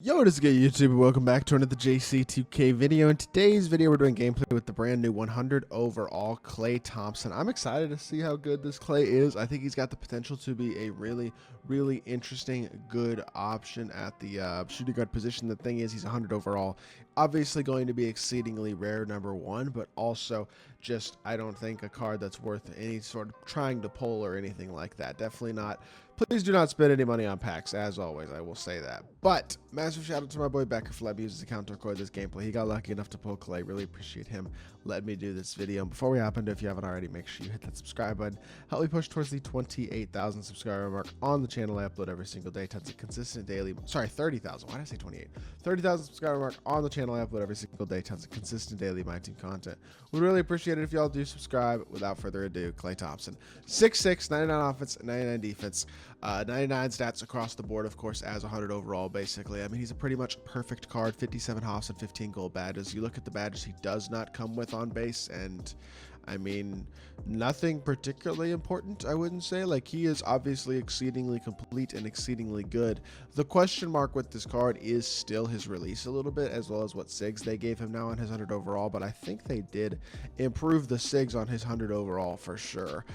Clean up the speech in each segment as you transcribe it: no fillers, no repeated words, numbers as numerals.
Yo, what is good, YouTube? Welcome back to another JC2K video. In today's video, we're doing gameplay with the brand new 100 overall KLAY Thompson. I'm excited to see how good this KLAY is. I think he's got the potential to be a really interesting, good option at the shooting guard position. The thing is, he's 100 overall. Obviously going to be exceedingly rare, number one, but also just, I don't think, a card that's worth any sort of trying to pull or anything like that. Definitely not. Please do not spend any money on packs, as always, I will say that. But, massive shout out to my boy Becker for letting me use his account to record this gameplay. He got lucky enough to pull KLAY. Really appreciate him letting me do this video. And before we hop into it, if you haven't already, make sure you hit that subscribe button. Help me push towards the 28,000 subscriber mark on the channel. I upload every single day. Tons of consistent daily, sorry, 30,000. Why did I say 28? 30,000 subscriber mark on the channel. I upload every single day. Tons of consistent daily MyTEAM content. We'd really appreciate it if y'all do subscribe. Without further ado, KLAY Thompson. 6'6", 99 offense, 99 defense. 99 stats across the board, of course, as 100 overall, basically. I mean, he's a pretty much perfect card. 57 hops and 15 gold badges. You look at the badges he does not come with on base, and I mean, nothing particularly important, I wouldn't say. Like, he is obviously exceedingly complete and exceedingly good. The question mark with this card is still his release a little bit, as well as what SIGs they gave him now on his 100 overall, but I think they did improve the SIGs on his 100 overall for sure.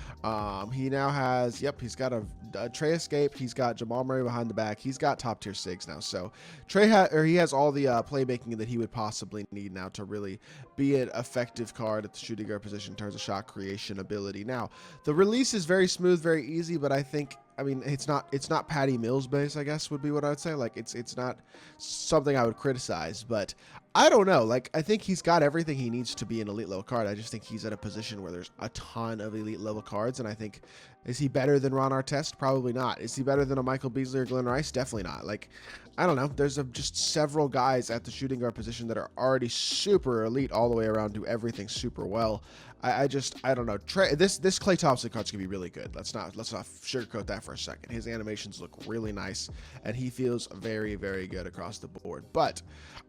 He now has, yep, he's got a Trey escape, he's got Jamal Murray behind the back, he's got top tier SIGs now, so he has all the playmaking that he would possibly need now to really be an effective card at the shooting guard position in terms of shot creation ability. Now, the release is very smooth, very easy, but I think, I mean, it's not Patty Mills base, I guess would be what I would say. Like, it's not something I would criticize, but I don't know. Like, I think he's got everything he needs to be an elite level card. I just think he's at a position where there's a ton of elite level cards, and I think, is he better than Ron Artest? Probably not. Is he better than a Michael Beasley or Glenn Rice? Definitely not. Like, I don't know. There's just several guys at the shooting guard position that are already super elite all the way around, do everything super well. I don't know. This KLAY Thompson card's gonna be really good. Let's not sugarcoat that for a second. His animations look really nice, and he feels very good across the board. But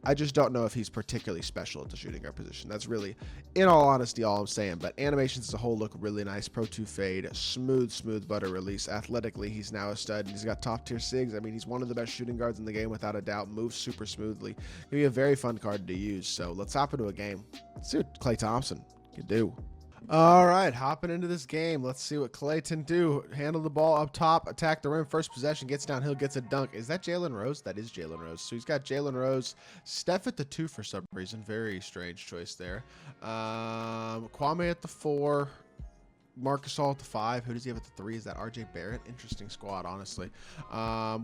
I just don't know if he's particularly special at the shooting guard position. That's really, in all honesty, all I'm saying. But animations as a whole look really nice. Pro 2 fade, smooth butter release. Athletically, he's now a stud. He's got top tier SIGs. I mean, he's one of the best shooting guards in the game without a doubt. Moves super smoothly. Gonna be a very fun card to use. So let's hop into a game. Let's see what KLAY Thompson can do. All right, hopping into this game. Let's see what KLAY can do. Handle the ball up top, attack the rim, first possession, gets downhill, gets a dunk. Is that Jalen Rose? That is Jalen Rose. So he's got Jalen Rose, Steph at the 2 for some reason. Very strange choice there. Kwame at the 4. Marcus All at the 5. Who does he have at the 3? Is that RJ Barrett? Interesting squad, honestly.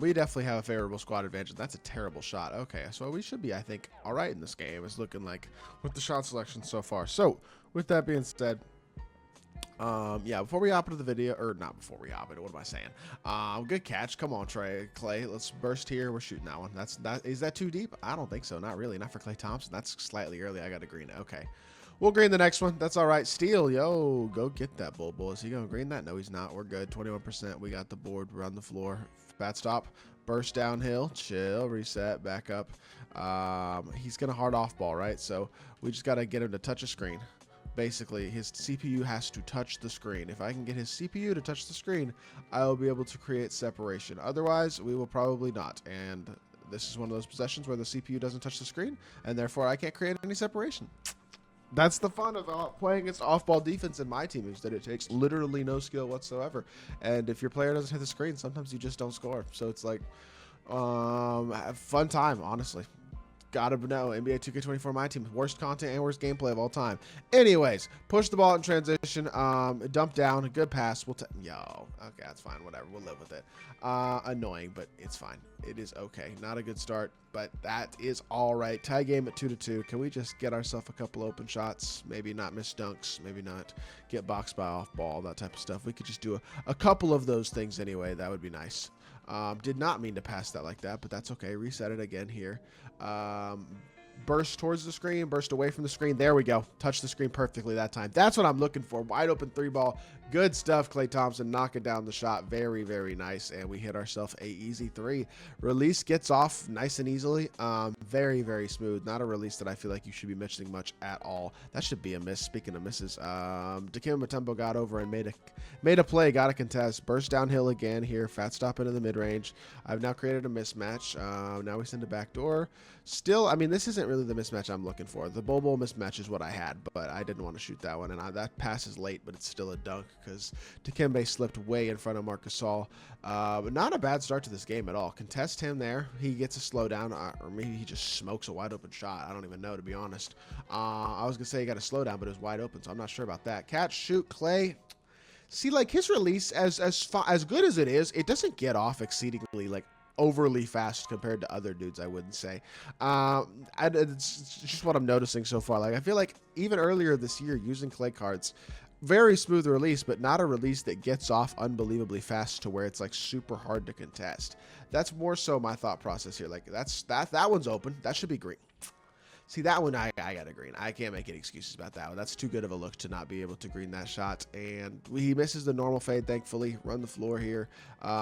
We definitely have a favorable squad advantage. That's a terrible shot. Okay, so we should be, I think, all right in this game. It's looking like with the shot selection so far. So, with that being said, yeah, before we hop into the video, or not before we hop into, what am I saying? Good catch. Come on, KLAY. Let's burst here. We're shooting that one. Is that too deep? I don't think so. Not really. Not for KLAY Thompson. That's slightly early. I got to green it. Okay. We'll green the next one. That's all right. Steal. Yo, go get that bull. Is he going to green that? No, he's not. We're good. 21%. We got the board. We're on the floor. Bat stop. Burst downhill. Chill. Reset. Back up. He's going to hard off ball, right? So we just got to get him to touch a screen. Basically, his CPU has to touch the screen. If I can get his CPU to touch the screen, I will be able to create separation. Otherwise, we will probably not. And this is one of those possessions where the CPU doesn't touch the screen, and therefore I can't create any separation. That's the fun of playing against off-ball defense in my team, is that it takes literally no skill whatsoever. And if your player doesn't hit the screen, sometimes you just don't score. So it's like, fun time, honestly. Gotta know, NBA 2K24 MyTEAM, worst content and worst gameplay of all time. Anyways, push the ball in transition, dump down, good pass. Yo, okay, that's fine, whatever, we'll live with it. Annoying, but it's fine. It is okay. Not a good start, but that is all right. Tie game at 2-2. Can we just get ourselves a couple open shots? Maybe not miss dunks, maybe not get boxed by off ball, that type of stuff. We could just do a couple of those things anyway. That would be nice. Did not mean to pass that like that, but that's okay. Reset it again here. Burst towards the screen, burst away from the screen. There we go. Touch the screen perfectly that time. That's what I'm looking for. Wide open 3 ball. Good stuff, Klay Thompson knocking down the shot. Very, very nice. And we hit ourselves a easy 3. Release gets off nice and easily. Very, very smooth. Not a release that I feel like you should be mentioning much at all. That should be a miss. Speaking of misses, Dikembe Mutombo got over and made a play, got a contest. Burst downhill again here. Fat stop into the mid-range. I've now created a mismatch. Now we send a backdoor. Still, I mean, this isn't really the mismatch I'm looking for. The Bobo mismatch is what I had, but I didn't want to shoot that one. And that pass is late, but it's still a dunk because Dikembe slipped way in front of Marcus Gasol. But not a bad start to this game at all. Contest him there. He gets a slowdown, or maybe he just smokes a wide open shot. I don't even know, to be honest. I was going to say he got a slowdown, but it was wide open, so I'm not sure about that. Catch, shoot, Klay. See, like, his release, as good as it is, it doesn't get off exceedingly, like, overly fast compared to other dudes, I wouldn't say. It's just what I'm noticing so far. Like, I feel like even earlier this year using Klay cards, very smooth release, but not a release that gets off unbelievably fast to where it's like super hard to contest. That's more so my thought process here. Like that one's open. That should be green. See, that one, I got a green. I can't make any excuses about that one. That's too good of a look to not be able to green that shot. And he misses the normal fade, thankfully. Run the floor here.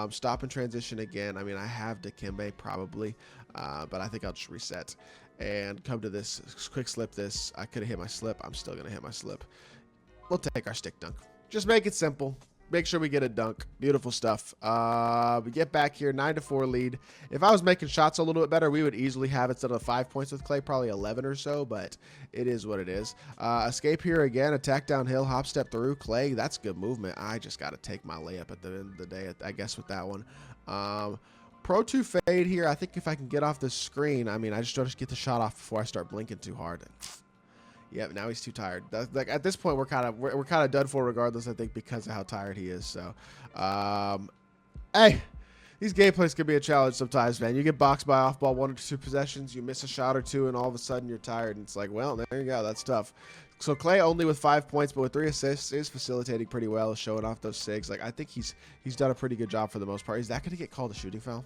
Stop and transition again. I mean, I have Dikembe probably, but I think I'll just reset and come to this quick slip. I could have hit my slip. I'm still going to hit my slip. We'll take our stick dunk. Just make it simple. Make sure we get a dunk. Beautiful stuff. We get back here, 9-4 lead. If I was making shots a little bit better, we would easily have, instead of 5 points with Klay, probably 11 or so, but it is what it is. Escape here again, attack downhill, hop step through. Klay, that's good movement. I just got to take my layup at the end of the day, I guess, with that one. Pro 2 fade here. I think if I can get off the screen, I mean, I just don't get the shot off before I start blinking too hard. Yep, now he's too tired. Like at this point, we're kind of done for regardless, I think, because of how tired he is. So, hey, these gameplays can be a challenge sometimes, man. You get boxed by off ball 1 or 2 possessions, you miss a shot or 2, and all of a sudden you're tired. And it's like, well, there you go. That's tough. So Klay only with 5 points, but with 3 assists, is facilitating pretty well, showing off those sigs. Like I think he's done a pretty good job for the most part. Is that going to get called a shooting foul?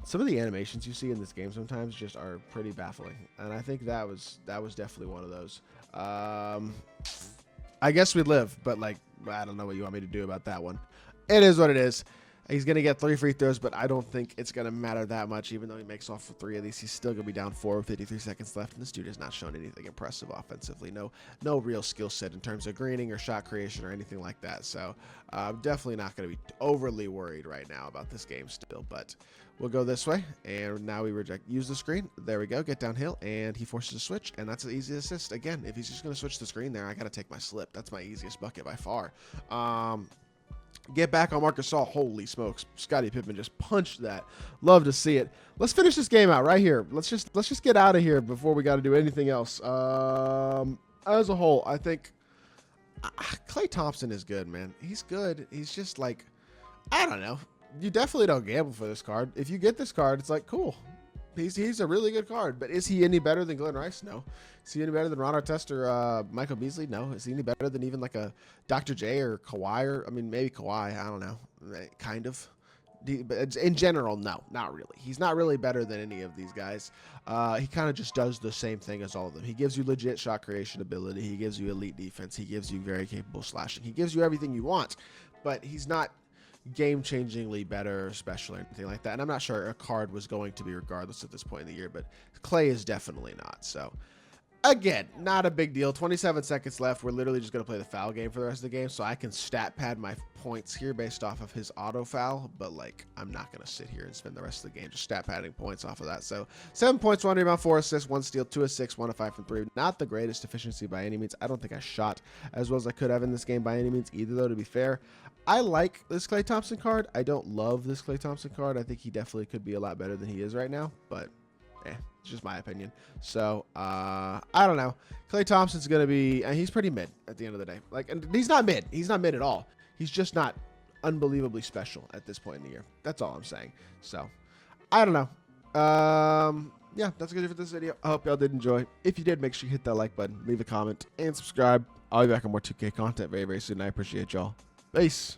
Some of the animations you see in this game sometimes just are pretty baffling, and I think that was definitely one of those. I guess we'd live, but like I don't know what you want me to do about that one. It is what it is. He's going to get 3 free throws, but I don't think it's going to matter that much. Even though he makes off for 3 of these, he's still going to be down 4 with 53 seconds left, and this dude has not shown anything impressive offensively. No real skill set in terms of greening or shot creation or anything like that. So I'm definitely not going to be overly worried right now about this game still, but we'll go this way, and now we use the screen. There we go, get downhill, and he forces a switch, and that's an easy assist. Again, if he's just going to switch the screen there, I got to take my slip. That's my easiest bucket by far. Get back on Marcus Gasol. Holy smokes. Scottie Pippen just punched that. Love to see it. Let's finish this game out right here. Let's just get out of here before we got to do anything else. As a whole, I think Klay Thompson is good, man. He's good. He's just like, I don't know. You definitely don't gamble for this card. If you get this card, it's like, cool. He's a really good card, but is he any better than Glenn Rice? No. Is he any better than Ron Artest or Michael Beasley? No. Is he any better than even like a Dr. J or Kawhi? Or I mean, maybe Kawhi. I don't know. Kind of. But in general, no, not really. He's not really better than any of these guys. He kind of just does the same thing as all of them. He gives you legit shot creation ability. He gives you elite defense. He gives you very capable slashing. He gives you everything you want, but he's not game-changingly better or special or anything like that. And I'm not sure a card was going to be regardless at this point in the year, but Klay is definitely not. So again, not a big deal. 27 seconds left. We're literally just going to play the foul game for the rest of the game, so I can stat pad my points here based off of his auto foul, but like I'm not going to sit here and spend the rest of the game just stat padding points off of that. So 7 points, 1 rebound, 4 assists, 1 steal, 2 of 6, 1 of 5 from 3. Not the greatest efficiency by any means. I don't think I shot as well as I could have in this game by any means either, though, to be fair. I like this Klay Thompson card. I don't love this Klay Thompson card. I think he definitely could be a lot better than he is right now, but it's just my opinion. So I don't know. Klay Thompson's gonna be, and he's pretty mid at the end of the day. Like, and he's not mid. He's not mid at all. He's just not unbelievably special at this point in the year. That's all I'm saying. So I don't know. Yeah, that's gonna do it for this video. I hope y'all did enjoy. If you did, make sure you hit that like button, leave a comment, and subscribe. I'll be back on more 2K content very, very soon. I appreciate y'all. Peace.